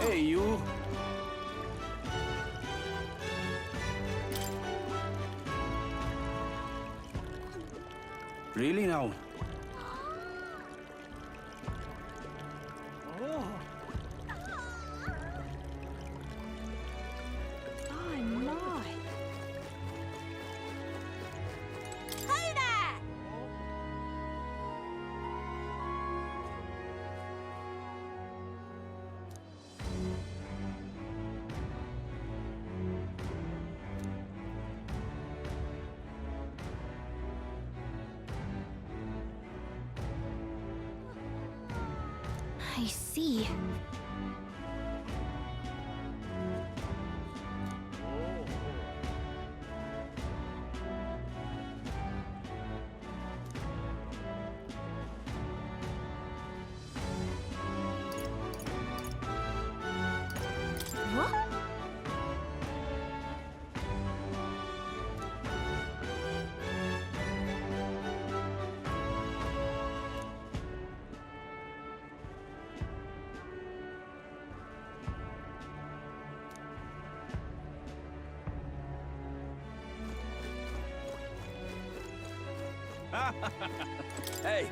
Hey, you. Really now? I see. What? Hey.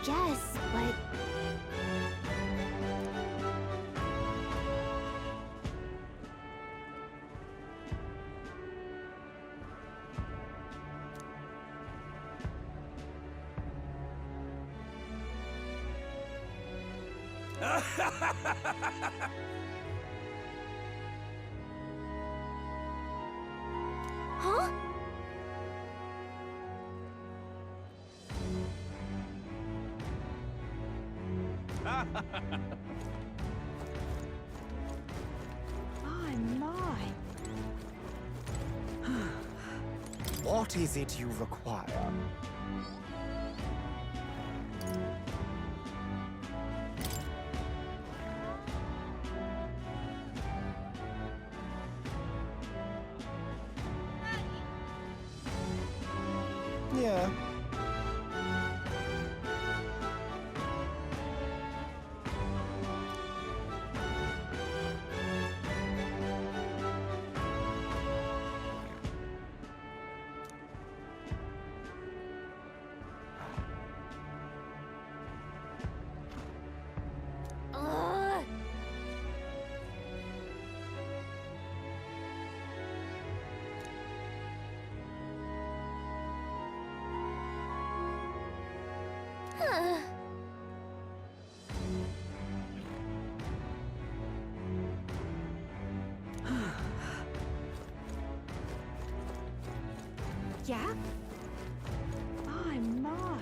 Yes, but... Huh? My. What is it you require? Yeah. Ugh. Huh. Yeah? My. My.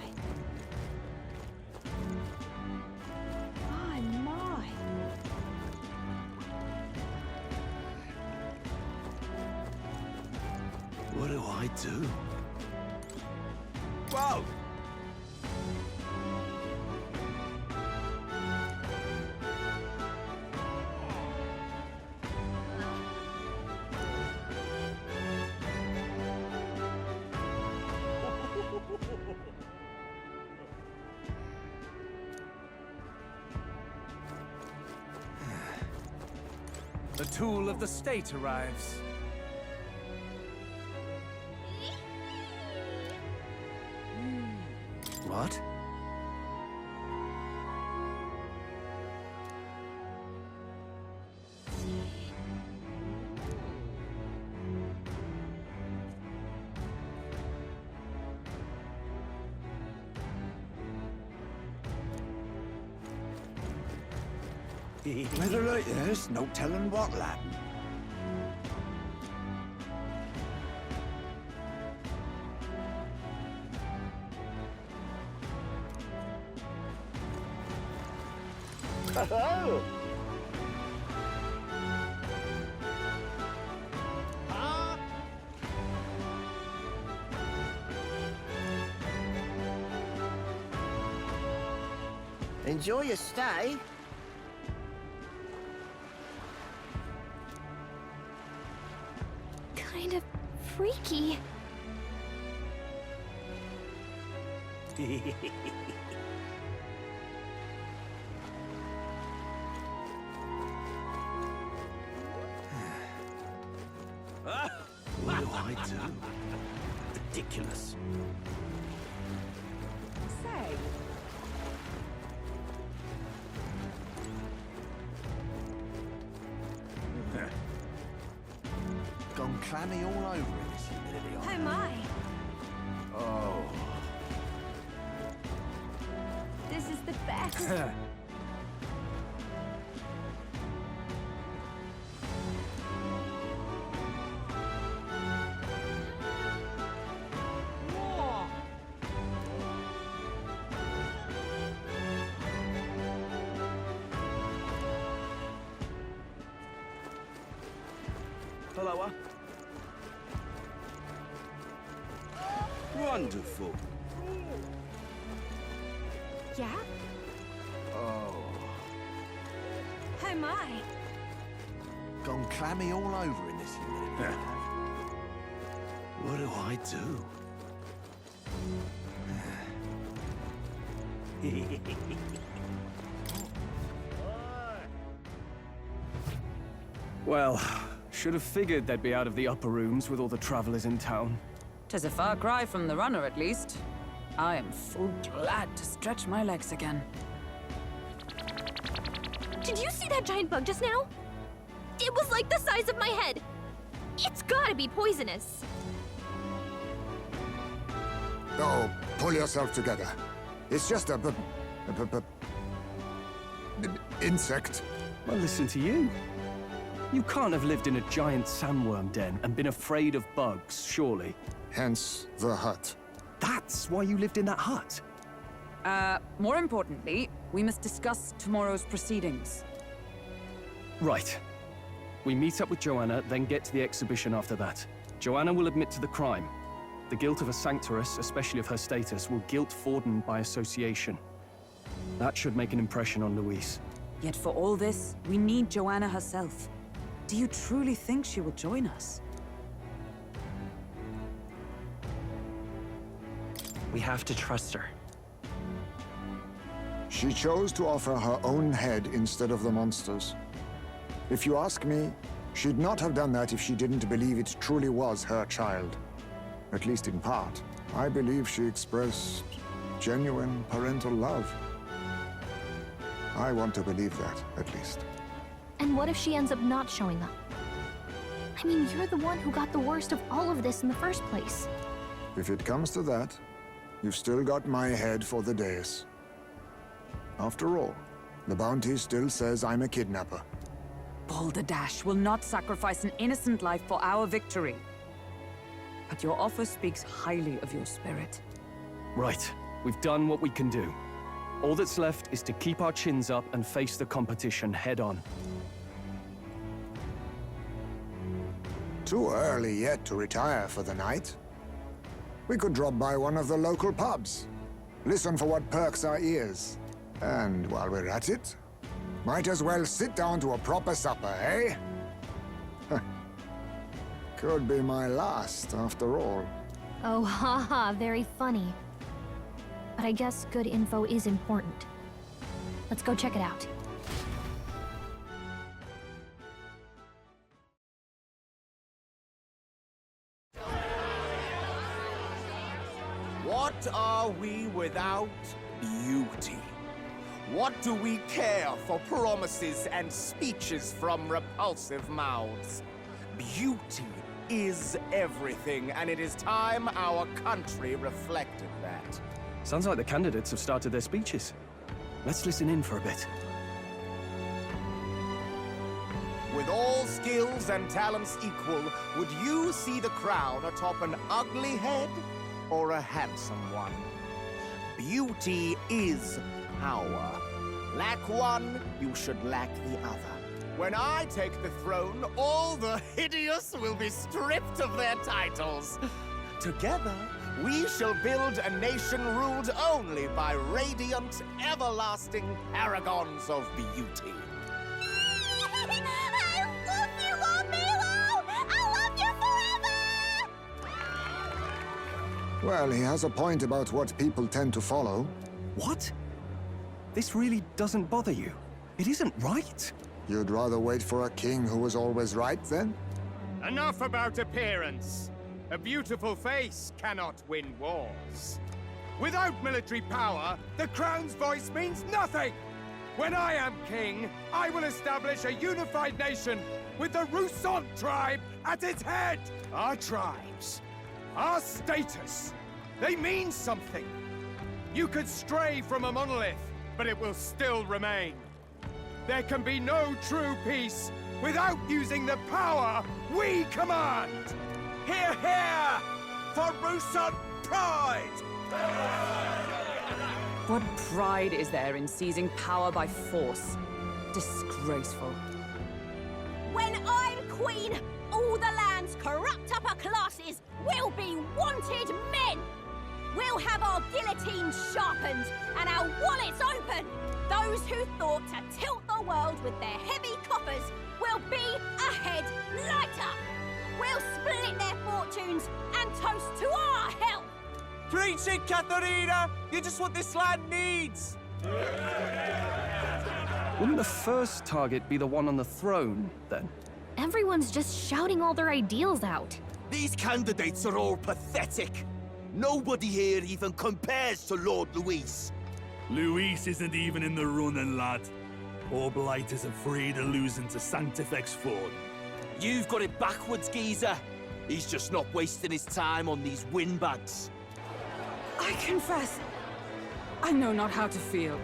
What do I do? Whoa! The tool of the state arrives. What? Whether like this, no telling what'll happen. Enjoy your stay. Kind of freaky. What do I do? Ridiculous. Say, Gone clammy all over in this humidity. oh my. Oh. This is the best. Whoa. Hello. Wonderful. Yeah? Oh. Oh my. Gone clammy all over in this humidity. What do I do? Well, should have figured they'd be out of the upper rooms with all the travelers in town. 'Tis a far cry from the runner, at least. I am full glad to stretch my legs again. Did you see that giant bug just now? It was like the size of my head. It's gotta be poisonous. Oh, pull yourself together. It's just a insect. Well, listen to you. You can't have lived in a giant sandworm den and been afraid of bugs, surely. Hence the hut. That's why you lived in that hut. More importantly, we must discuss tomorrow's proceedings. Right. We meet up with Joanna, then get to the exhibition after that. Joanna will admit to the crime. The guilt of a sanctoress, especially of her status, will guilt Forden by association. That should make an impression on Louise. Yet for all this, we need Joanna herself. Do you truly think she will join us? We have to trust her. She chose to offer her own head instead of the monster's. If you ask me, she'd not have done that if she didn't believe it truly was her child. At least in part. I believe she expressed genuine parental love. I want to believe that, at least. And what if she ends up not showing up? I mean, you're the one who got the worst of all of this in the first place. If it comes to that, you've still got my head for the dais. After all, the bounty still says I'm a kidnapper. Balderdash will not sacrifice an innocent life for our victory. But your offer speaks highly of your spirit. Right. We've done what we can do. All that's left is to keep our chins up and face the competition head on. Too early yet to retire for the night. We could drop by one of the local pubs. Listen for what perks our ears. And while we're at it, might as well sit down to a proper supper, eh? Could be my last, after all. Oh, haha, very funny. But I guess good info is important. Let's go check it out. What are we without beauty? What do we care for promises and speeches from repulsive mouths? Beauty is everything, and it is time our country reflected that. Sounds like the candidates have started their speeches. Let's listen in for a bit. With all skills and talents equal, would you see the crown atop an ugly head or a handsome one? Beauty is power. Lack one, you should lack the other. When I take the throne, all the hideous will be stripped of their titles. Together, we shall build a nation ruled only by radiant, everlasting paragons of beauty. I love you, Lord Milo! I love you forever! Well, he has a point about what people tend to follow. What? This really doesn't bother you? It isn't right. You'd rather wait for a king who was always right, then? Enough about appearance. A beautiful face cannot win wars. Without military power, the crown's voice means nothing! When I am king, I will establish a unified nation with the Rousant tribe at its head! Our tribes, our status, they mean something. You could stray from a monolith, but it will still remain. There can be no true peace without using the power we command! Hear, hear! For Rousant pride! What pride is there in seizing power by force? Disgraceful. When I'm queen, all the land's corrupt upper classes will be wanted men! We'll have our guillotines sharpened and our wallets open! Those who thought to tilt the world with their heavy coffers will be a head lighter! We'll split their fortunes and toast to our health! Preach it, Katharina! You're just what this land needs! Wouldn't the first target be the one on the throne, then? Everyone's just shouting all their ideals out. These candidates are all pathetic. Nobody here even compares to Lord Luis. Luis isn't even in the running, lad. Poor Blight is afraid of losing to Sanctifex Ford. You've got it backwards, geezer. He's just not wasting his time on these windbags. I confess, I know not how to feel.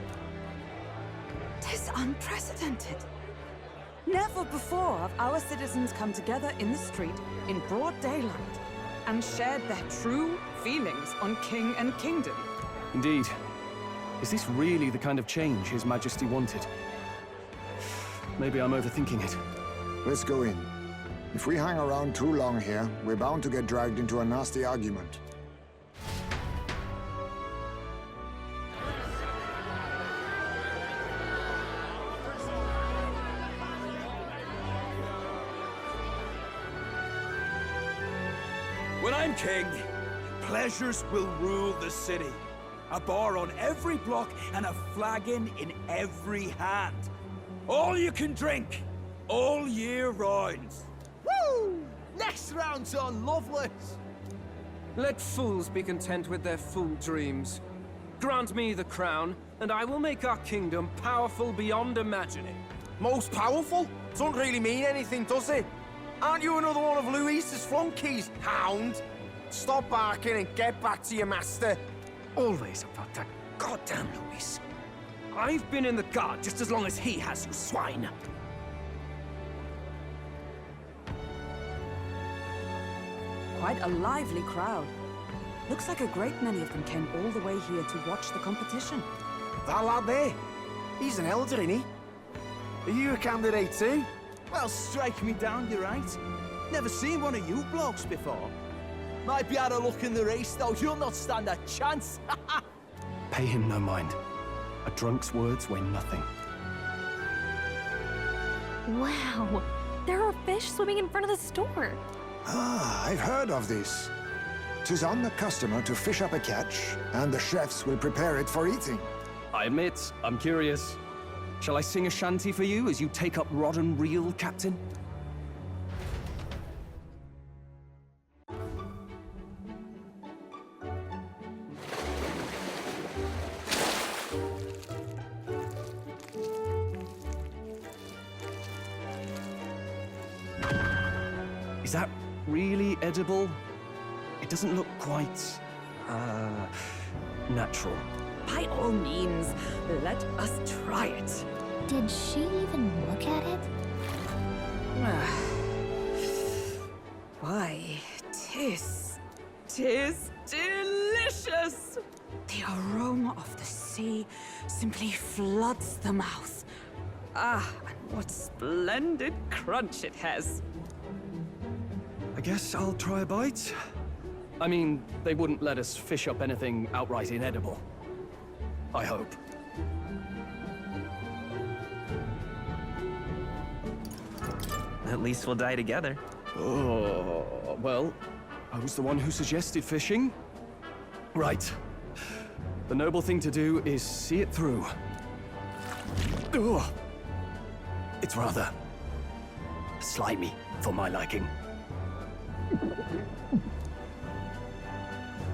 'Tis unprecedented. Never before have our citizens come together in the street in broad daylight and shared their true feelings on king and kingdom. Indeed. Is this really the kind of change His Majesty wanted? Maybe I'm overthinking it. Let's go in. If we hang around too long here, we're bound to get dragged into a nasty argument. When I'm king, pleasures will rule the city. A bar on every block and a flagon in every hand. All you can drink, all year round. Woo! Next round's on Loveless! Let fools be content with their fool dreams. Grant me the crown, and I will make our kingdom powerful beyond imagining. Most powerful? Doesn't really mean anything, does it? Aren't you another one of Luis's flunkies, hound? Stop barking and get back to your master. Always about that goddamn Luis. I've been in the guard just as long as he has, you swine. Quite a lively crowd. Looks like a great many of them came all the way here to watch the competition. That lad there, he's an elder, isn't he? Are you a candidate too? Well, strike me down, you're right. Never seen one of you blokes before. Might be out of luck in the race, though. You'll not stand a chance. Pay him no mind. A drunk's words weigh nothing. Wow, there are fish swimming in front of the store. Ah, I've heard of this. 'Tis on the customer to fish up a catch, and the chefs will prepare it for eating. I admit, I'm curious. Shall I sing a shanty for you as you take up rod and reel, Captain? Is that really edible? It doesn't look quite, natural. By all means, let us try it. Did she even look at it? Why, tis delicious! delicious! The aroma of the sea simply floods the mouth. Ah, and what splendid crunch it has. I guess I'll try a bite. I mean, they wouldn't let us fish up anything outright inedible. I hope. At least we'll die together. Oh, well, I was the one who suggested fishing. Right. The noble thing to do is see it through. Ugh. It's rather slimy for my liking.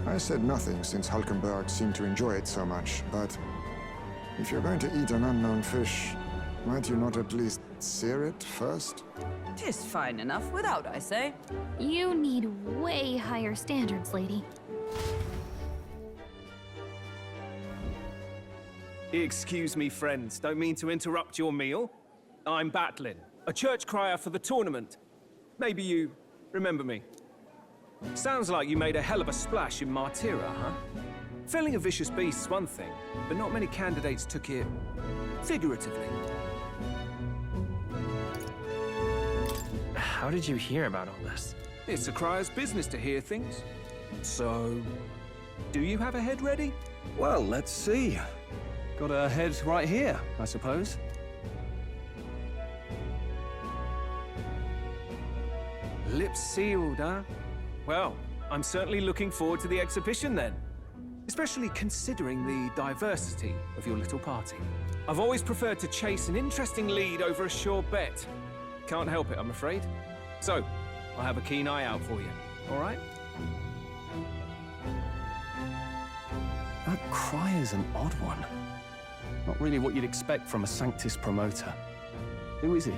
I said nothing since Hulkenberg seemed to enjoy it so much, but if you're going to eat an unknown fish, might you not at least sear it first? 'Tis fine enough without, I say. You need way higher standards, lady. Excuse me, friends. Don't mean to interrupt your meal. I'm Batlin, a church crier for the tournament. Maybe you remember me. Sounds like you made a hell of a splash in Martyra, huh? Felling a vicious beast's one thing, but not many candidates took it figuratively. How did you hear about all this? It's a crier's business to hear things. So, do you have a head ready? Well, let's see. Got a head right here, I suppose. Lips sealed, huh? Well, I'm certainly looking forward to the exhibition then. Especially considering the diversity of your little party. I've always preferred to chase an interesting lead over a sure bet. Can't help it, I'm afraid. So, I'll have a keen eye out for you, all right? That crier's an odd one. Not really what you'd expect from a Sanctus promoter. Who is he?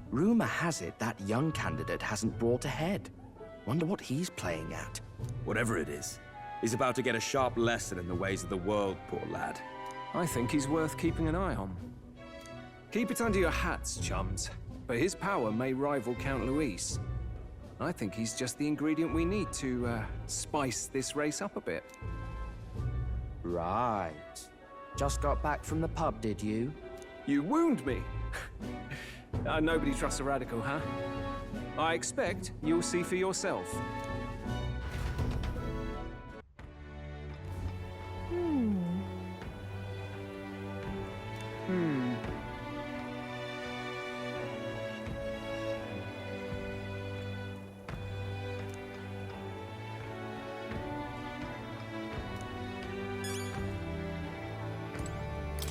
Rumor has it that young candidate hasn't brought a head. Wonder what he's playing at. Whatever it is, he's about to get a sharp lesson in the ways of the world, poor lad. I think he's worth keeping an eye on. Keep it under your hats, chums. But his power may rival Count Luis. I think he's just the ingredient we need to spice this race up a bit. Right. Just got back from the pub, did you? You wound me! Nobody trusts a radical, huh? I expect you'll see for yourself.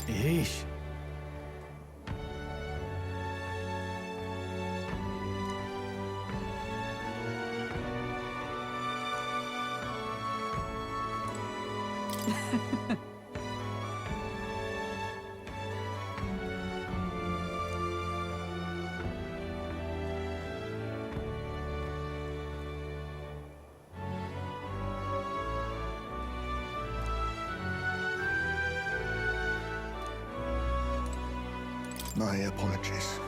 Yeesh. My apologies.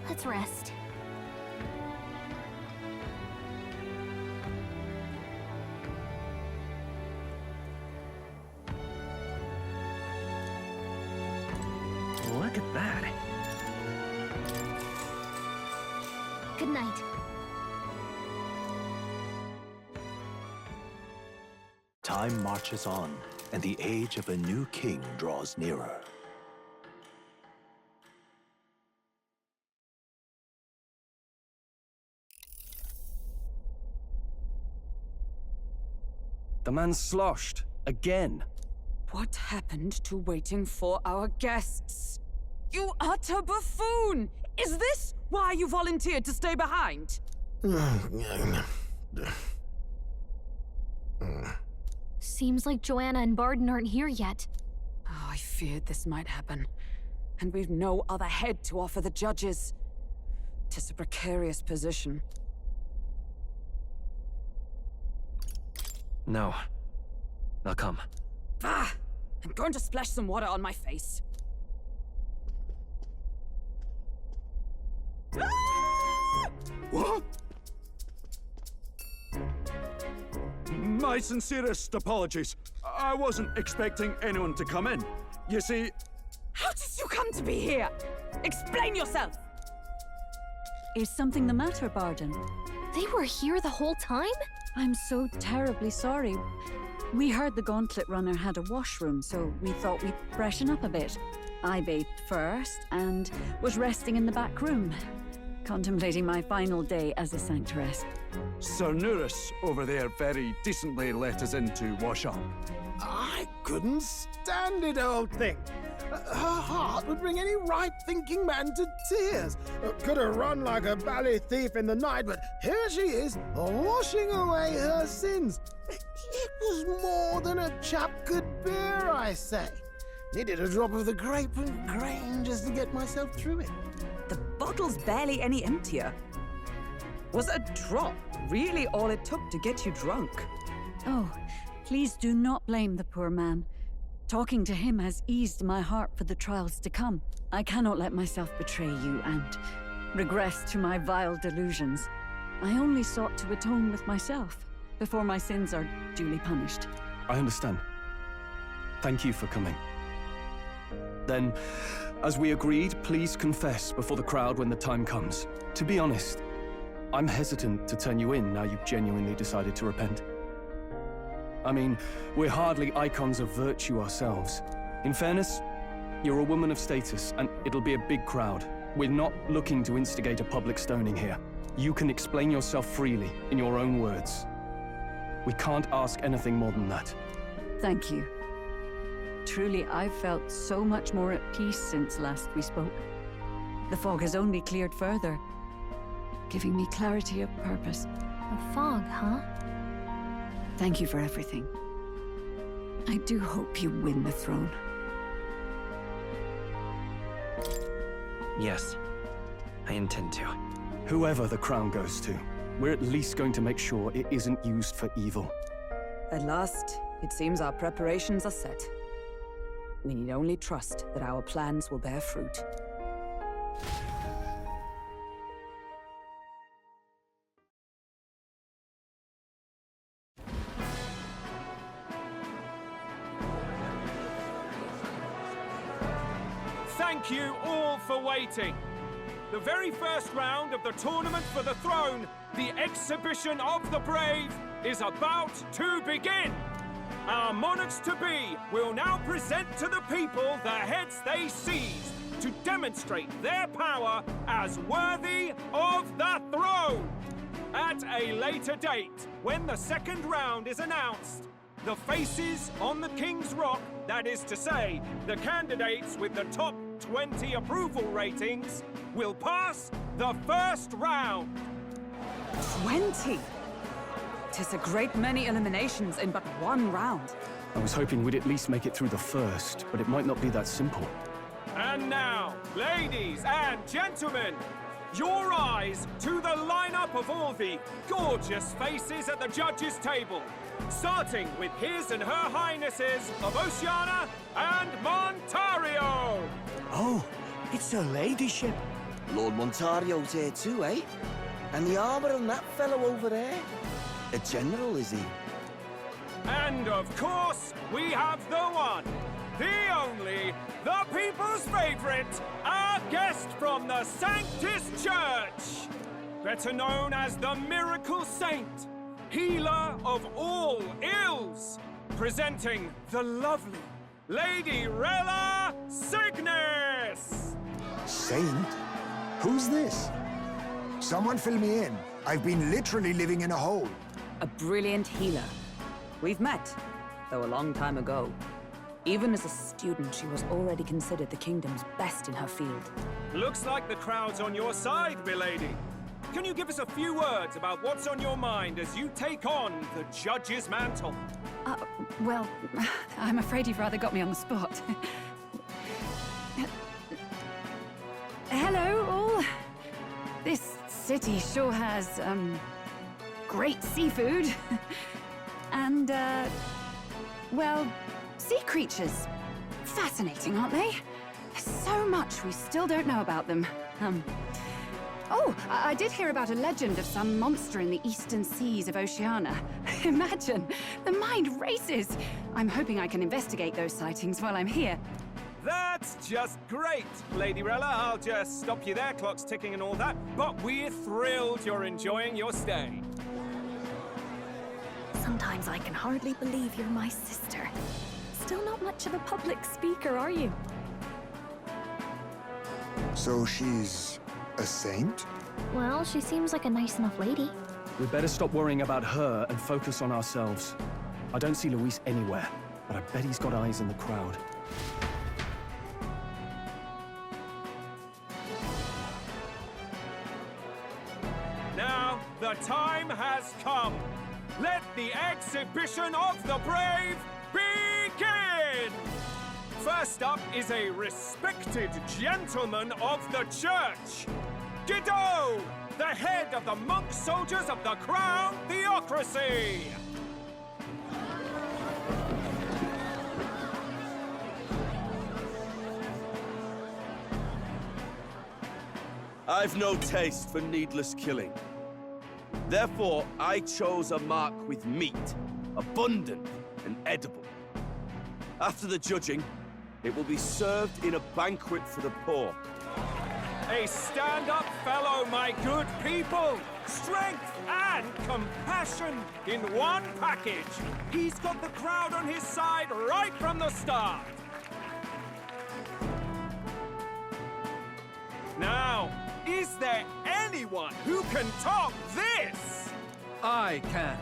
Let's rest. Look at that. Good night. Time marches on, and the age of a new king draws nearer. The man's sloshed. Again. What happened to waiting for our guests? You utter buffoon! Is this why you volunteered to stay behind? Seems like Joanna and Barden aren't here yet. Oh, I feared this might happen. And we've no other head to offer the judges. 'Tis a precarious position. No. I'll come. Ah! I'm going to splash some water on my face. What? My sincerest apologies. I wasn't expecting anyone to come in. You see... How did you come to be here? Explain yourself! Is something the matter, Barden? They were here the whole time? I'm so terribly sorry. We heard the Gauntlet Runner had a washroom, so we thought we'd freshen up a bit. I bathed first and was resting in the back room, contemplating my final day as a sanctoress. Sir Nuris over there very decently let us in to wash up. I couldn't stand it, old thing. Her heart would bring any right-thinking man to tears. Could have run like a bally thief in the night, but here she is, washing away her sins. It was more than a chap could bear, I say. Needed a drop of the grape and grain just to get myself through it. The bottle's barely any emptier. Was a drop really all it took to get you drunk? Oh, please do not blame the poor man. Talking to him has eased my heart for the trials to come. I cannot let myself betray you and regress to my vile delusions. I only sought to atone with myself before my sins are duly punished. I understand. Thank you for coming. Then, as we agreed, please confess before the crowd when the time comes. To be honest, I'm hesitant to turn you in now you've genuinely decided to repent. I mean, we're hardly icons of virtue ourselves. In fairness, you're a woman of status, and it'll be a big crowd. We're not looking to instigate a public stoning here. You can explain yourself freely, in your own words. We can't ask anything more than that. Thank you. Truly, I've felt so much more at peace since last we spoke. The fog has only cleared further, giving me clarity of purpose. The fog, huh? Thank you for everything. I do hope you win the throne. Yes, I intend to. Whoever the crown goes to, we're at least going to make sure it isn't used for evil. At last, it seems our preparations are set. We need only trust that our plans will bear fruit. Thank you all for waiting. The very first round of the tournament for the throne, the exhibition of the brave, is about to begin. Our monarchs-to-be will now present to the people the heads they seized to demonstrate their power as worthy of the throne. At a later date, when the second round is announced, the faces on the King's Rock, that is to say, the candidates with the top 20 approval ratings, will pass the first round. 20? 'Tis a great many eliminations in but one round. I was hoping we'd at least make it through the first, but it might not be that simple. And now, ladies and gentlemen, your eyes to the lineup of all the gorgeous faces at the judges' table, starting with His and Her Highnesses of Oceania and Montario. Oh, it's her ladyship. Lord Montario's here too, eh? And the armor on that fellow over there? A general, is he? And of course, we have the one, the only, the people's favorite, our guest from the Sanctus Church, better known as the Miracle Saint, healer of all ills, presenting the lovely Lady Rella Cygnus! Saint? Who's this? Someone fill me in. I've been literally living in a hole. A brilliant healer. We've met, though a long time ago. Even as a student, she was already considered the kingdom's best in her field. Looks like the crowd's on your side, milady. Can you give us a few words about what's on your mind as you take on the judge's mantle? Well, I'm afraid you've rather got me on the spot. Hello, all. This city sure has, great seafood. And, well, sea creatures. Fascinating, aren't they? There's so much we still don't know about them. Oh, I did hear about a legend of some monster in the eastern seas of Oceania. Imagine, the mind races. I'm hoping I can investigate those sightings while I'm here. That's just great, Lady Rella. I'll just stop you there, clock's ticking and all that. But we're thrilled you're enjoying your stay. Sometimes I can hardly believe you're my sister. Still not much of a public speaker, are you? So she's a saint? Well, she seems like a nice enough lady. We'd better stop worrying about her and focus on ourselves. I don't see Luis anywhere, but I bet he's got eyes in the crowd. Now, the time has come. Let the exhibition of the brave begin! First up is a respected gentleman of the church. Guido, the head of the monk soldiers of the Crown Theocracy! I've no taste for needless killing. Therefore, I chose a mark with meat, abundant and edible. After the judging, it will be served in a banquet for the poor. A stand-up fellow, my good people! Strength and compassion in one package! He's got the crowd on his side right from the start! Now, is there anyone who can top this? I can.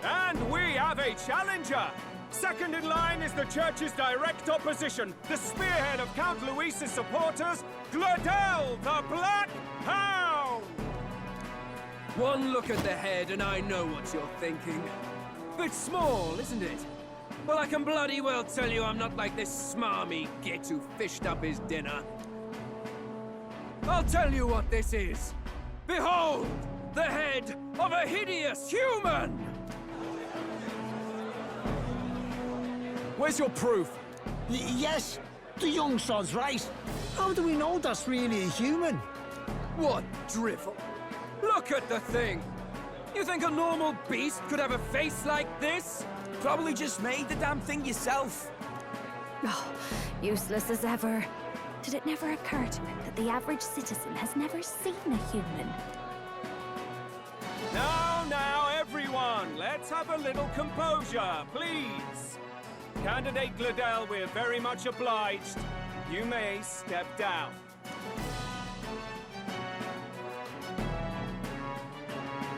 And we have a challenger! Second in line is the church's direct opposition, the spearhead of Count Luis's supporters, Gladel the Black Hound! One look at the head and I know what you're thinking. Bit small, isn't it? Well, I can bloody well tell you I'm not like this smarmy git who fished up his dinner. I'll tell you what this is. Behold, the head of a hideous human! Where's your proof? Yes, the young sod's right. How do we know that's really a human? What drivel? Look at the thing! You think a normal beast could have a face like this? Probably just made the damn thing yourself. Oh, useless as ever. Did it never occur to him that the average citizen has never seen a human? Now, everyone, let's have a little composure, please. Candidate Gladel, we're very much obliged. You may step down.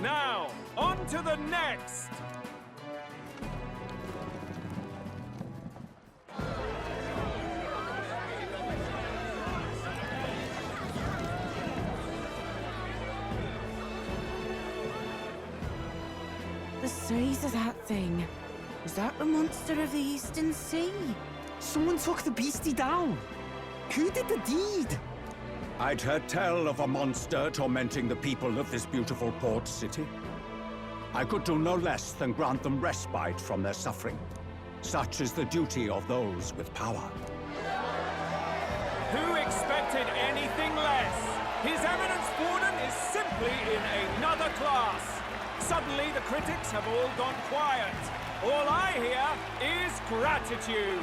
Now, on to the next! The size of that thing. Is that the monster of the Eastern Sea? Someone took the beastie down. Who did the deed? I'd heard tell of a monster tormenting the people of this beautiful port city. I could do no less than grant them respite from their suffering. Such is the duty of those with power. Who expected anything less? His Eminence Borden is simply in another class. Suddenly the critics have all gone quiet. All I hear is gratitude.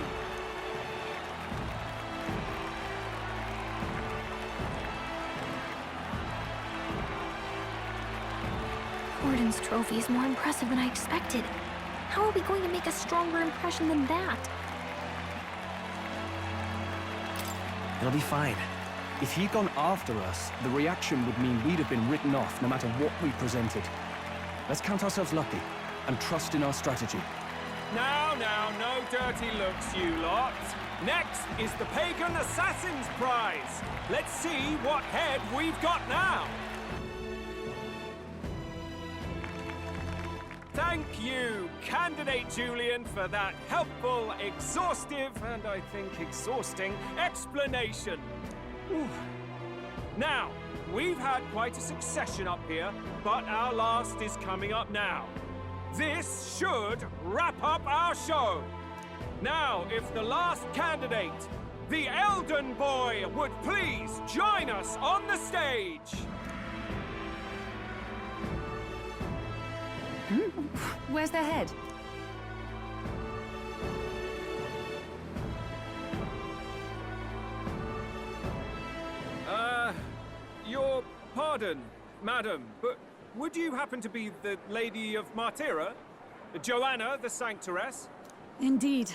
Borden's trophy is more impressive than I expected. How are we going to make a stronger impression than that? It'll be fine. If he'd gone after us, the reaction would mean we'd have been written off no matter what we presented. Let's count ourselves lucky and trust in our strategy. Now, no dirty looks, you lot. Next is the Pagan Assassin's Prize. Let's see what head we've got now. Thank you, Candidate Julian, for that helpful, exhaustive, and I think exhausting explanation. Whew. Now, we've had quite a succession up here, but our last is coming up now. This should wrap up our show. Now, if the last candidate, the Elden Boy, would please join us on the stage. Where's their head? Your pardon, madam, but would you happen to be the Lady of Martyra? Joanna, the Sanctoress? Indeed.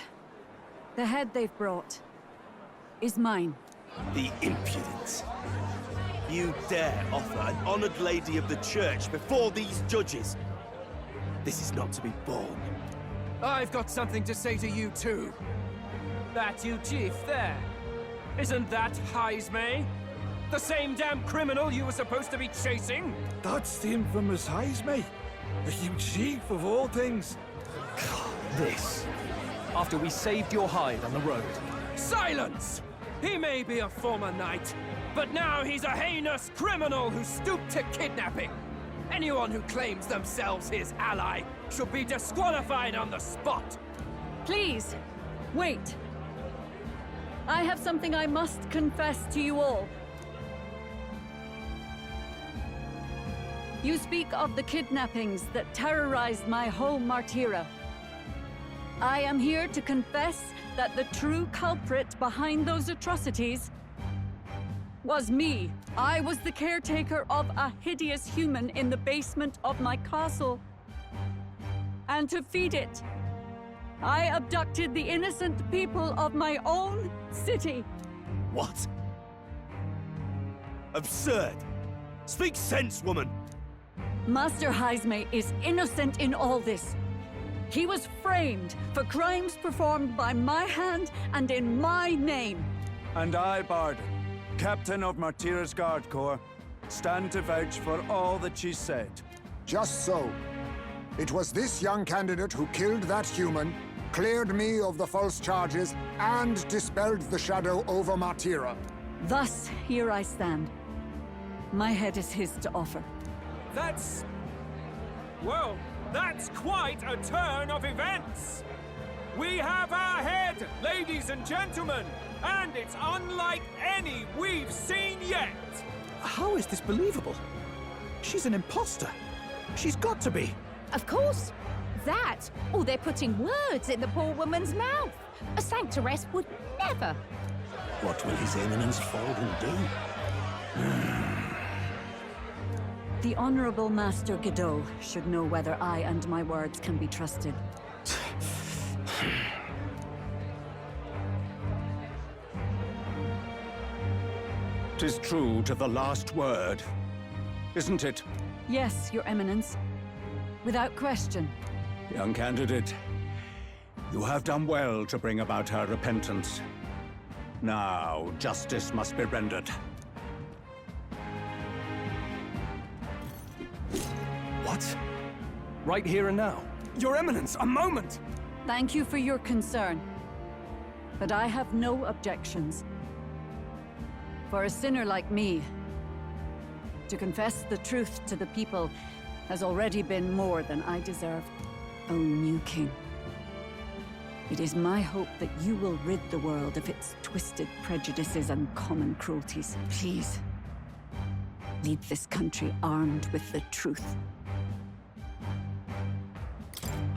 The head they've brought is mine. The impudence. You dare offer an honored lady of the church before these judges? This is not to be borne. I've got something to say to you too. That you chief there. Isn't that Heismay? The same damn criminal you were supposed to be chasing? That's the infamous Heismay. A huge chief of all things. This. After we saved your hide on the road. Silence! He may be a former knight, but now he's a heinous criminal who stooped to kidnapping. Anyone who claims themselves his ally should be disqualified on the spot. Please, wait. I have something I must confess to you all. You speak of the kidnappings that terrorized my home, Martyra. I am here to confess that the true culprit behind those atrocities was me. I was the caretaker of a hideous human in the basement of my castle. And to feed it, I abducted the innocent people of my own city. What? Absurd! Speak sense, woman! Master Heismay is innocent in all this. He was framed for crimes performed by my hand and in my name. And I, Bard, Captain of Martyra's Guard Corps, stand to vouch for all that she said. Just so. It was this young candidate who killed that human, cleared me of the false charges, and dispelled the shadow over Martyra. Thus, here I stand. My head is his to offer. Well, that's quite a turn of events. We have our head, ladies and gentlemen, and it's unlike any we've seen yet. How is this believable? She's an imposter. She's got to be. Of course. That, or they're putting words in the poor woman's mouth. A Sanctoress would never. What will His Eminence Falden do? The Honorable Master Godot should know whether I and my words can be trusted. 'Tis true to the last word, isn't it? Yes, Your Eminence. Without question. Young candidate, you have done well to bring about her repentance. Now, justice must be rendered. What? Right here and now? Your Eminence, a moment! Thank you for your concern. But I have no objections. For a sinner like me, to confess the truth to the people has already been more than I deserve. O new king, it is my hope that you will rid the world of its twisted prejudices and common cruelties. Please, lead this country armed with the truth.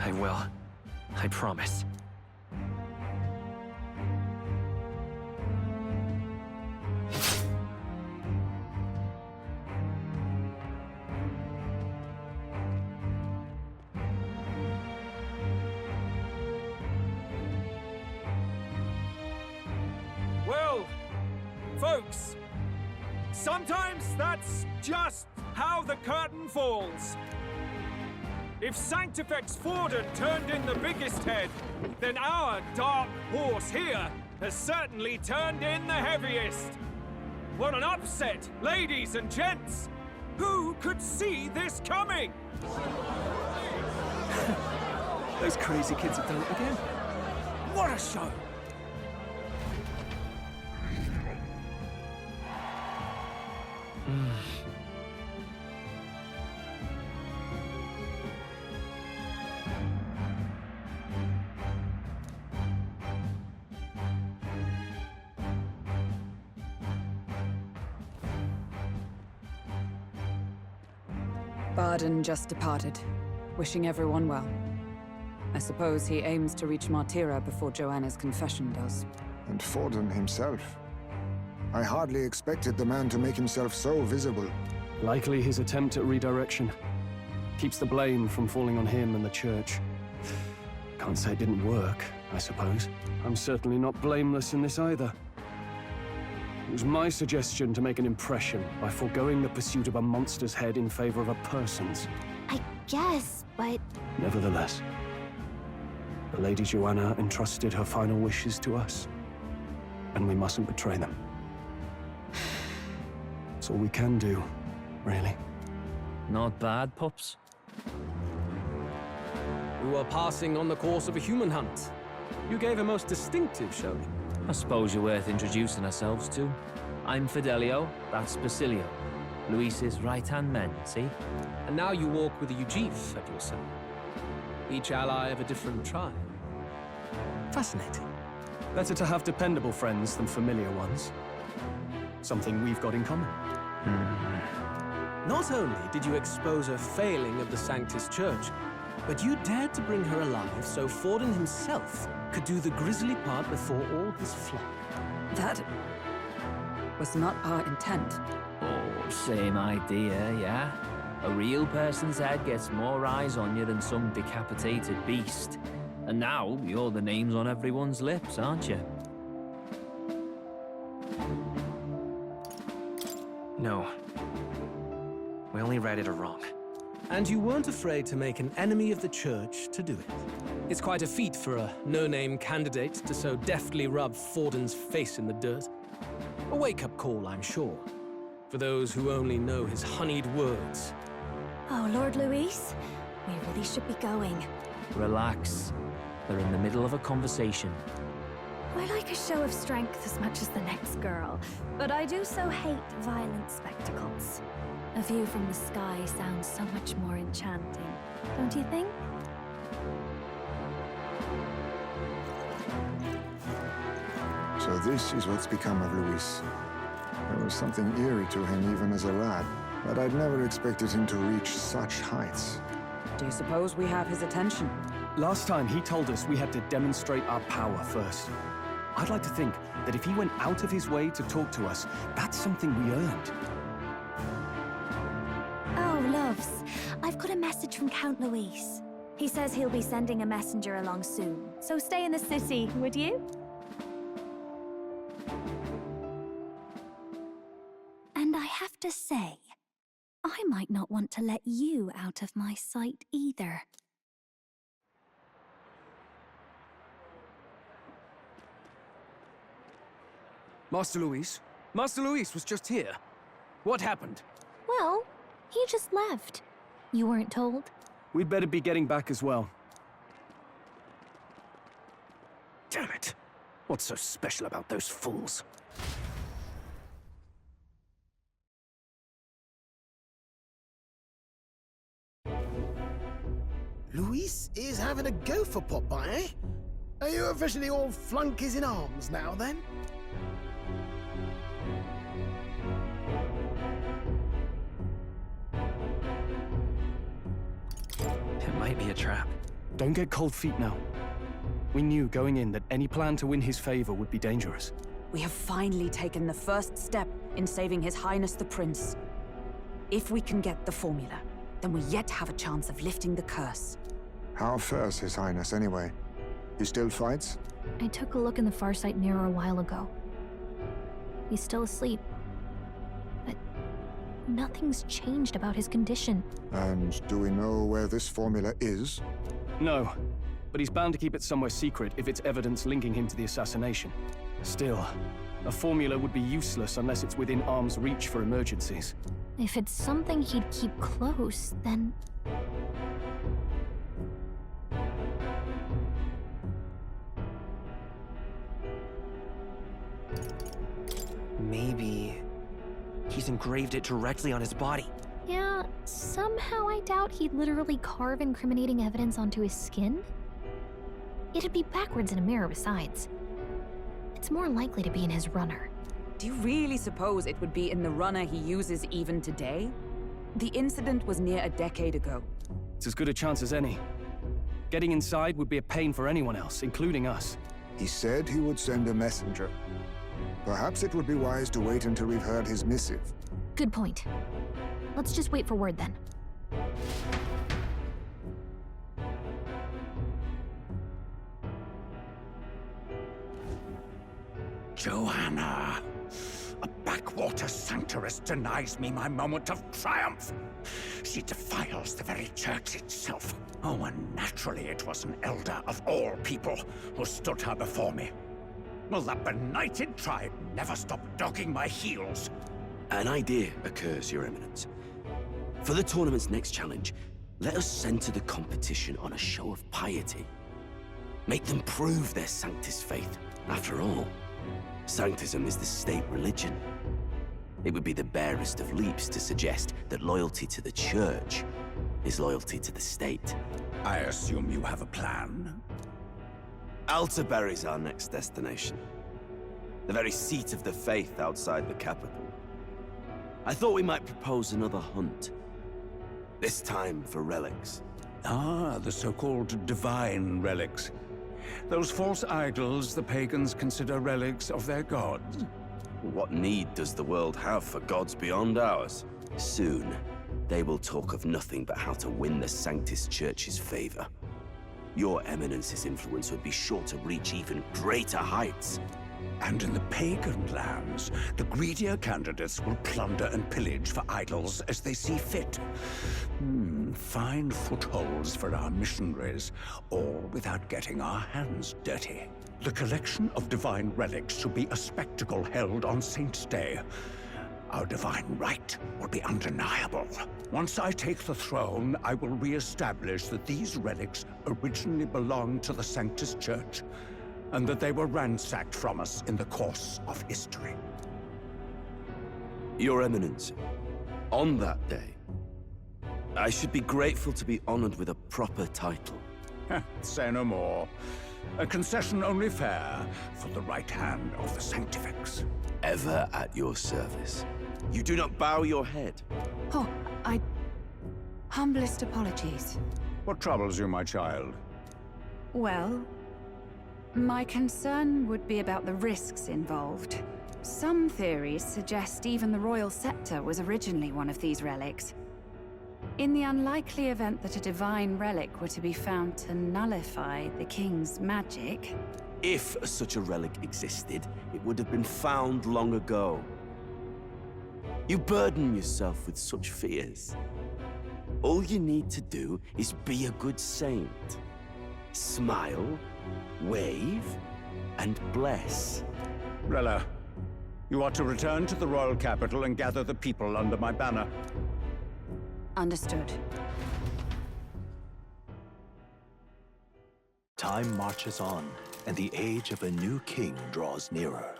I will. I promise. Well, folks, sometimes that's just how the curtain falls. If Sanctifex Forden turned in the biggest head, then our dark horse here has certainly turned in the heaviest. What an upset, ladies and gents! Who could see this coming? Those crazy kids have done it again. What a show! Barden just departed, wishing everyone well. I suppose he aims to reach Martira before Joanna's confession does. And Forden himself. I hardly expected the man to make himself so visible. Likely his attempt at redirection. Keeps the blame from falling on him and the church. Can't say it didn't work, I suppose. I'm certainly not blameless in this either. It was my suggestion to make an impression by foregoing the pursuit of a monster's head in favor of a person's. I guess, but... Nevertheless, the Lady Joanna entrusted her final wishes to us, and we mustn't betray them. It's all we can do, really. Not bad, pups. We were passing on the course of a human hunt. You gave a most distinctive showing. I suppose you're worth introducing ourselves to. I'm Fidelio, that's Basilio. Luis's right-hand men, see? And now you walk with a Ujif at your side. Each ally of a different tribe. Fascinating. Better to have dependable friends than familiar ones. Something we've got in common. Not only did you expose a failing of the Sanctus Church, but you dared to bring her alive so Forden himself could do the grisly part before all his flock. That was not our intent. Oh, same idea, yeah? A real person's head gets more eyes on you than some decapitated beast. And now, you're the names on everyone's lips, aren't you? No. We only read it wrong. And you weren't afraid to make an enemy of the church to do it. It's quite a feat for a no-name candidate to so deftly rub Forden's face in the dirt. A wake-up call, I'm sure, for those who only know his honeyed words. Oh, Lord Luis, we really should be going. Relax. They're in the middle of a conversation. I like a show of strength as much as the next girl, but I do so hate violent spectacles. A view from the sky sounds so much more enchanting, don't you think? So this is what's become of Luis. There was something eerie to him even as a lad, but I'd never expected him to reach such heights. Do you suppose we have his attention? Last time he told us we had to demonstrate our power first. I'd like to think that if he went out of his way to talk to us, that's something we earned. Oh, loves. I've got a message from Count Luis. He says he'll be sending a messenger along soon, so stay in the city, would you? And I have to say, I might not want to let you out of my sight either. Master Luis? Master Luis was just here. What happened? Well, he just left. You weren't told? We'd better be getting back as well. Damn it! What's so special about those fools? Luis is having a go for Popeye, eh? Are you officially all flunkies in arms now, then? It might be a trap. Don't get cold feet now. We knew going in that any plan to win his favor would be dangerous. We have finally taken the first step in saving His Highness the Prince. If we can get the formula, then we yet have a chance of lifting the curse. How fares His Highness, anyway? He still fights? I took a look in the Farsight mirror a while ago. He's still asleep. But nothing's changed about his condition. And do we know where this formula is? No, but he's bound to keep it somewhere secret if it's evidence linking him to the assassination. Still, a formula would be useless unless it's within arm's reach for emergencies. If it's something he'd keep close, then... Maybe he's engraved it directly on his body. Yeah, somehow I doubt he'd literally carve incriminating evidence onto his skin. It'd be backwards in a mirror besides. It's more likely to be in his runner. Do you really suppose it would be in the runner he uses even today? The incident was near a decade ago. It's as good a chance as any. Getting inside would be a pain for anyone else, including us. He said he would send a messenger. Perhaps it would be wise to wait until we've heard his missive. Good point. Let's just wait for word then. Joanna! A backwater sanctuarist denies me my moment of triumph! She defiles the very church itself. Oh, and naturally it was an elder of all people who stood her before me. Will that benighted tribe never stop dogging my heels? An idea occurs, Your Eminence. For the tournament's next challenge, let us center the competition on a show of piety. Make them prove their Sanctus faith. After all, Sanctism is the state religion. It would be the barest of leaps to suggest that loyalty to the Church is loyalty to the state. I assume you have a plan? Altaberry's our next destination. The very seat of the faith outside the capital. I thought we might propose another hunt. This time for relics. Ah, the so-called divine relics. Those false idols the pagans consider relics of their gods. What need does the world have for gods beyond ours? Soon, they will talk of nothing but how to win the Sanctus Church's favor. Your Eminence's influence would be sure to reach even greater heights. And in the pagan lands, the greedier candidates will plunder and pillage for idols as they see fit. Fine footholds for our missionaries, all without getting our hands dirty. The collection of divine relics should be a spectacle held on Saint's Day. Our divine right will be undeniable. Once I take the throne, I will re-establish that these relics originally belonged to the Sanctus Church, and that they were ransacked from us in the course of history. Your Eminence, on that day, I should be grateful to be honored with a proper title. Say no more. A concession only fair for the right hand of the Sanctifex. Ever at your service. You do not bow your head. Oh, humblest apologies. What troubles you, my child? Well, my concern would be about the risks involved. Some theories suggest even the royal scepter was originally one of these relics. In the unlikely event that a divine relic were to be found to nullify the king's magic... If such a relic existed, it would have been found long ago. You burden yourself with such fears. All you need to do is be a good saint. Smile, wave, and bless. Rella, you are to return to the royal capital and gather the people under my banner. Understood. Time marches on, and the age of a new king draws nearer.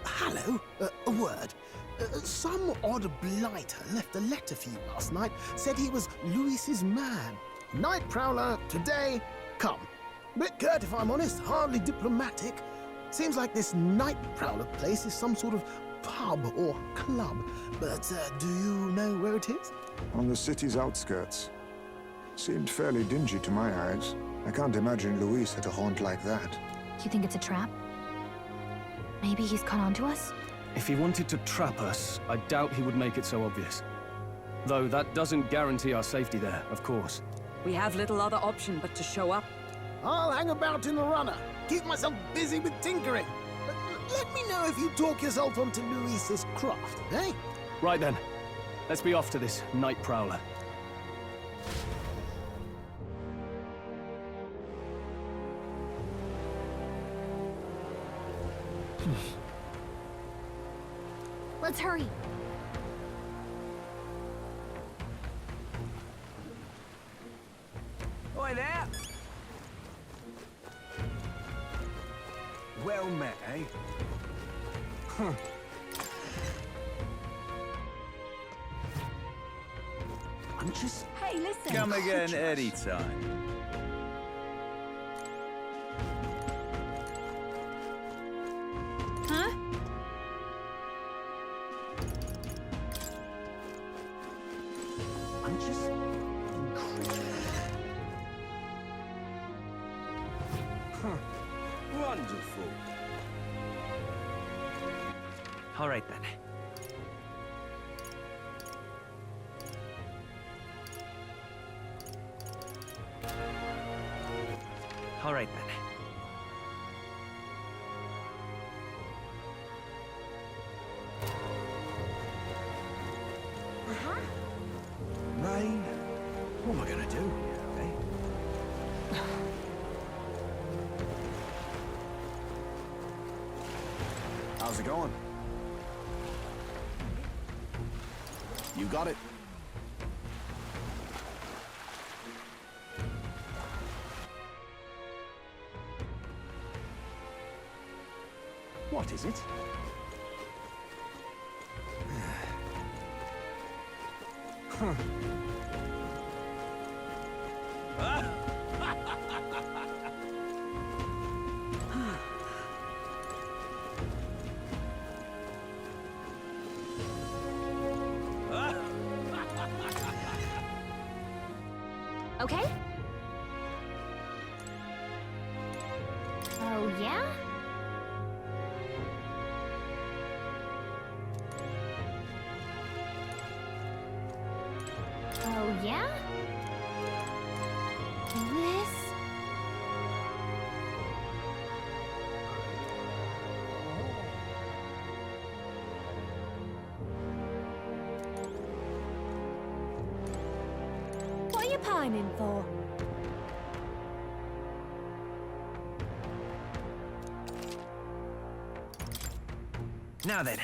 Hello? A word. Some odd blighter left a letter for you last night. Said he was Louis's man. Night prowler, today, come. Bit curt if I'm honest, hardly diplomatic. Seems like this night prowler place is some sort of pub or club. But do you know where it is? On the city's outskirts. Seemed fairly dingy to my eyes. I can't imagine Louis at a haunt like that. You think it's a trap? Maybe he's caught on to us? If he wanted to trap us, I doubt he would make it so obvious. Though that doesn't guarantee our safety there, of course. We have little other option but to show up. I'll hang about in the runner. keep myself busy with tinkering. Let me know if you talk yourself onto Luis's craft, eh? Right then. Let's be off to this night prowler. Let's hurry. Oi there! Well met, eh? Huh. I'm just... Hey, listen. Come again anytime. Huh? I'm just... incredulous. Huh. Wonderful. All right then. All right then. Rain? What am I gonna do here, eh? How's it going? You got it. What is it? Huh. Okay? Oh, yeah? Oh, yeah? This? What are you pining for? Now then.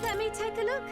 Let me take a look.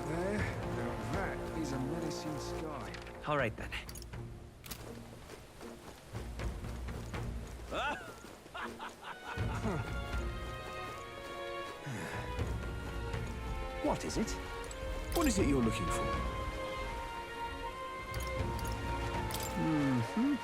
There. Now that is a menacing sky. All right then. What is it? What is it you're looking for? Mm-hmm.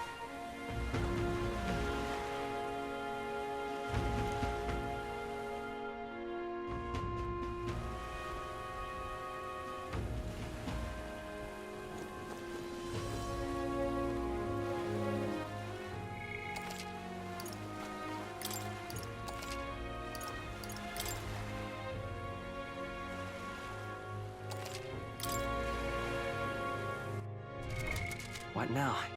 What now?